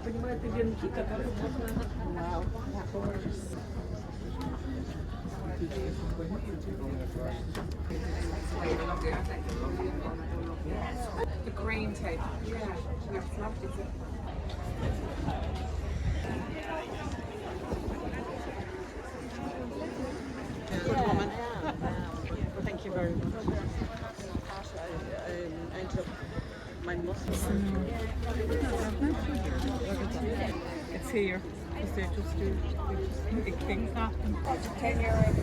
Понимаете, венки, которые можно... Wow, the green tape. Yeah, it's lovely. Good woman. Well, thank you very much. I ended up my muscles. It's here. They just do big things happen. 10 euros.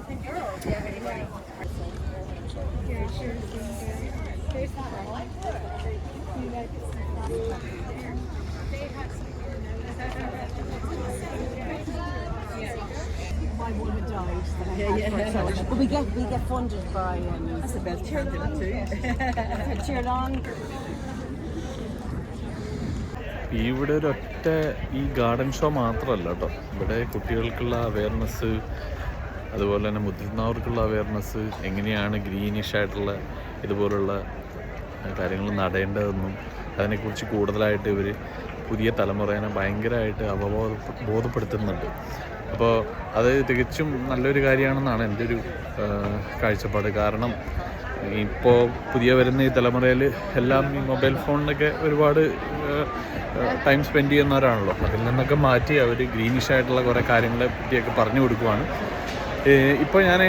10 euros. Yeah, anyway. Here, sure. There's that one. My mum had died. But we get funded by that's a best turn to it too. Cheer along. ഇവിടെ ഒരൊറ്റ ഈ garden show മാത്രമല്ല കേട്ടോ, ഇവിടെ കുട്ടികൾക്കുള്ള awareness, അതുപോലെ തന്നെ മുതിർന്നവർക്കുള്ള awareness, എങ്ങനെയാണ് ഗ്രീനിഷ് ആയിട്ടുള്ള ഇതുപോലുള്ള കാര്യങ്ങൾ നടേണ്ടതെന്നും അതിനെക്കുറിച്ച് കൂടുതലായിട്ട് ഇവർ പുതിയ തലമുറേനെ ഭയങ്കരമായിട്ട് ബോധപ്പെടുത്തുന്നുണ്ട്. അപ്പോൾ അത് തികച്ചും നല്ലൊരു കാര്യമാണെന്നാണ് എൻ്റെ ഒരു കാഴ്ചപ്പാട്. കാരണം ഇപ്പോൾ പുതിയ വരുന്ന ഈ തലമുറയിൽ എല്ലാം ഈ മൊബൈൽ ഫോണിനൊക്കെ ഒരുപാട് ടൈം സ്പെൻഡ് ചെയ്യുന്നവരാണല്ലോ. അതിൽ നിന്നൊക്കെ മാറ്റി അവർ ഗ്രീനിഷ് ആയിട്ടുള്ള കുറേ കാര്യങ്ങളെ പറ്റിയൊക്കെ പറഞ്ഞു കൊടുക്കുവാണ്. ഇപ്പോൾ ഞാൻ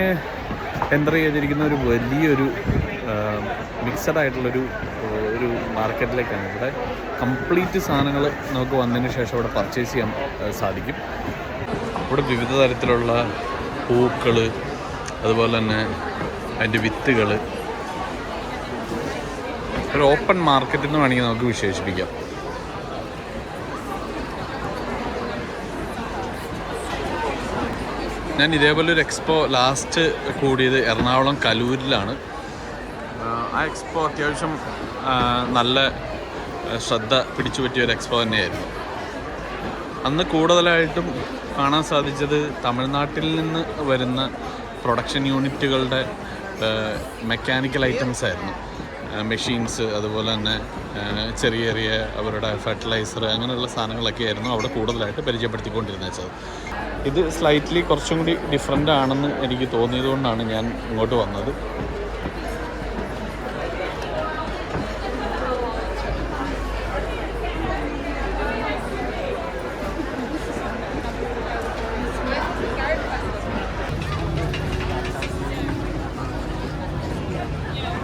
എൻ്റർ ചെയ്തിരിക്കുന്ന ഒരു വലിയൊരു മിക്സഡ് ആയിട്ടുള്ളൊരു മാർക്കറ്റിലേക്കാണ്. ഇവിടെ കംപ്ലീറ്റ് സാധനങ്ങൾ നമുക്ക് വന്നതിന് ശേഷം ഇവിടെ പർച്ചേസ് ചെയ്യാൻ സാധിക്കും. ഇവിടെ വിവിധ തരത്തിലുള്ള പൂക്കൾ, അതുപോലെ തന്നെ അതിൻ്റെ വിത്തുകൾ, ഒരു ഓപ്പൺ മാർക്കറ്റ് എന്ന് വേണമെങ്കിൽ നമുക്ക് വിശേഷിപ്പിക്കാം. ഞാൻ ഇതേപോലൊരു എക്സ്പോ ലാസ്റ്റ് കൂടിയത് എറണാകുളം കലൂരിലാണ്. ആ എക്സ്പോ അത്യാവശ്യം നല്ല ശ്രദ്ധ പിടിച്ചു പറ്റിയ ഒരു എക്സ്പോ തന്നെയായിരുന്നു. അന്ന് കൂടുതലായിട്ടും കാണാൻ സാധിച്ചത് തമിഴ്നാട്ടിൽ നിന്ന് വരുന്ന പ്രൊഡക്ഷൻ യൂണിറ്റുകളുടെ മെക്കാനിക്കൽ ഐറ്റംസ് ആയിരുന്നു. മെഷീൻസ്, അതുപോലെ തന്നെ ചെറിയ ചെറിയ അവരുടെ ഫെർട്ടിലൈസർ, അങ്ങനെയുള്ള സാധനങ്ങളൊക്കെ ആയിരുന്നു അവിടെ കൂടുതലായിട്ട് പരിചയപ്പെടുത്തിക്കൊണ്ടിരുന്നത് വെച്ചത്. ഇത് സ്ലൈറ്റ്ലി കുറച്ചും കൂടി ഡിഫറെൻ്റ് ആണെന്ന് എനിക്ക് തോന്നിയതുകൊണ്ടാണ് ഞാൻ ഇങ്ങോട്ട് വന്നത്.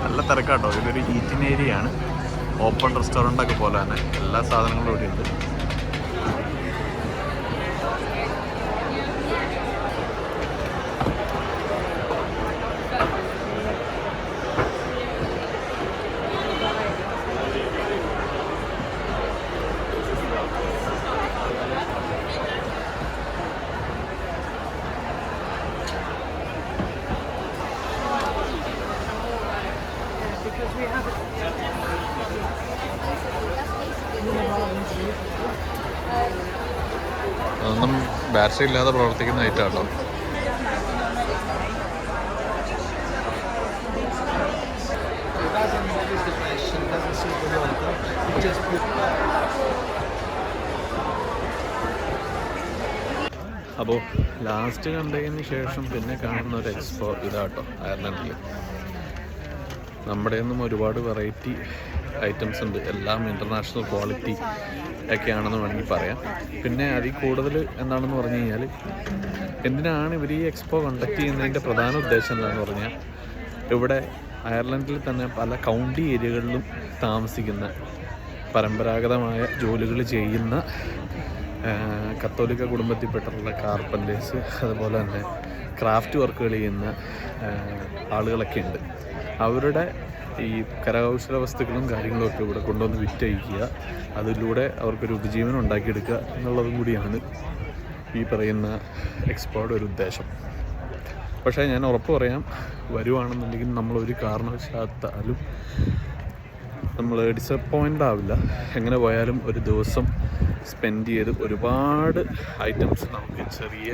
നല്ല തിരക്കാട്ടോ. ഇതൊരു ഈറ്റിംഗ് ഏരിയ ആണ്, ഓപ്പൺ റെസ്റ്റോറൻ്റൊക്കെ പോലെ തന്നെ എല്ലാ സാധനങ്ങളും ഇവിടെ ഉണ്ട്. അതൊന്നും ബാറ്ററി ഇല്ലാതെ പ്രവർത്തിക്കുന്ന ഐറ്റാണല്ലോ. അപ്പോൾ ലാസ്റ്റ് കണ്ടതിന് ശേഷം പിന്നെ കാണുന്ന ഒരു എക്സ്പോ ഇതാട്ടോ, അയർലൻഡിൽ. നമ്മുടെ ഒന്നും ഒരുപാട് വെറൈറ്റി ഐറ്റംസ് ഉണ്ട്, എല്ലാം ഇൻ്റർനാഷണൽ ക്വാളിറ്റി ഒക്കെയാണെന്ന് വേണമെങ്കിൽ പറയാം. പിന്നെ അതിൽ കൂടുതൽ എന്താണെന്ന് പറഞ്ഞു കഴിഞ്ഞാൽ, എന്തിനാണ് ഇവർ ഈ എക്സ്പോ കണ്ടക്ട് ചെയ്യുന്നതിൻ്റെ പ്രധാന ഉദ്ദേശം എന്താണെന്ന് പറഞ്ഞാൽ, ഇവിടെ അയർലൻഡിൽ തന്നെ പല കൗണ്ടി ഏരിയകളിലും താമസിക്കുന്ന പരമ്പരാഗതമായ ജോലികൾ ചെയ്യുന്ന കത്തോലിക്ക കുടുംബത്തിൽപ്പെട്ടിട്ടുള്ള കാർപ്പൻറ്റേഴ്സ്, അതുപോലെ തന്നെ ക്രാഫ്റ്റ് വർക്കുകൾ ചെയ്യുന്ന ആളുകളൊക്കെ ഉണ്ട്. അവരുടെ ഈ കരകൗശല വസ്തുക്കളും കാര്യങ്ങളും ഒക്കെ ഇവിടെ കൊണ്ടുവന്ന് വിറ്റഴിക്കുക, അതിലൂടെ അവർക്കൊരു ഉപജീവനം ഉണ്ടാക്കിയെടുക്കുക എന്നുള്ളതും കൂടിയാണ് ഈ പറയുന്ന എക്സ്പോയുടെ ഒരു ഉദ്ദേശം. പക്ഷേ ഞാൻ ഉറപ്പ് പറയാം, വരുവാണെന്നുണ്ടെങ്കിൽ നമ്മളൊരു കാരണവശാലും നമ്മൾ ഡിസപ്പോയിൻ്റ് ആവില്ല. എങ്ങനെ പോയാലും ഒരു ദിവസം സ്പെൻഡ് ചെയ്ത് ഒരുപാട് ഐറ്റംസ് നമുക്ക് ചെറിയ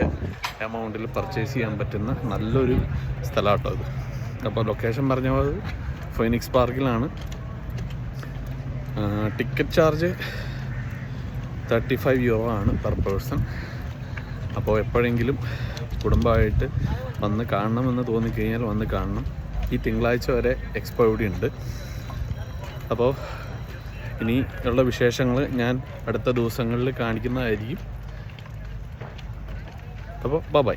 എമൗണ്ടിൽ പർച്ചേസ് ചെയ്യാൻ പറ്റുന്ന നല്ലൊരു സ്ഥലമാട്ടോ അത്. അപ്പോൾ ലൊക്കേഷൻ പറഞ്ഞ പോലെ ഫീനിക്സ് പാർക്കിലാണ്. ടിക്കറ്റ് ചാർജ് 35 euro ആണ് പെർ പേഴ്സൺ. അപ്പോൾ എപ്പോഴെങ്കിലും കുടുംബമായിട്ട് വന്ന് കാണണമെന്ന് തോന്നിക്കഴിഞ്ഞാൽ വന്ന് കാണണം. ഈ തിങ്കളാഴ്ച വരെ എക്സ്പോ ഇവിടെ ഉണ്ട്. അപ്പോൾ ഇനി ഉള്ള വിശേഷങ്ങൾ ഞാൻ അടുത്ത ദിവസങ്ങളിൽ കാണിക്കുന്നതായിരിക്കും. അപ്പോൾ ബൈ.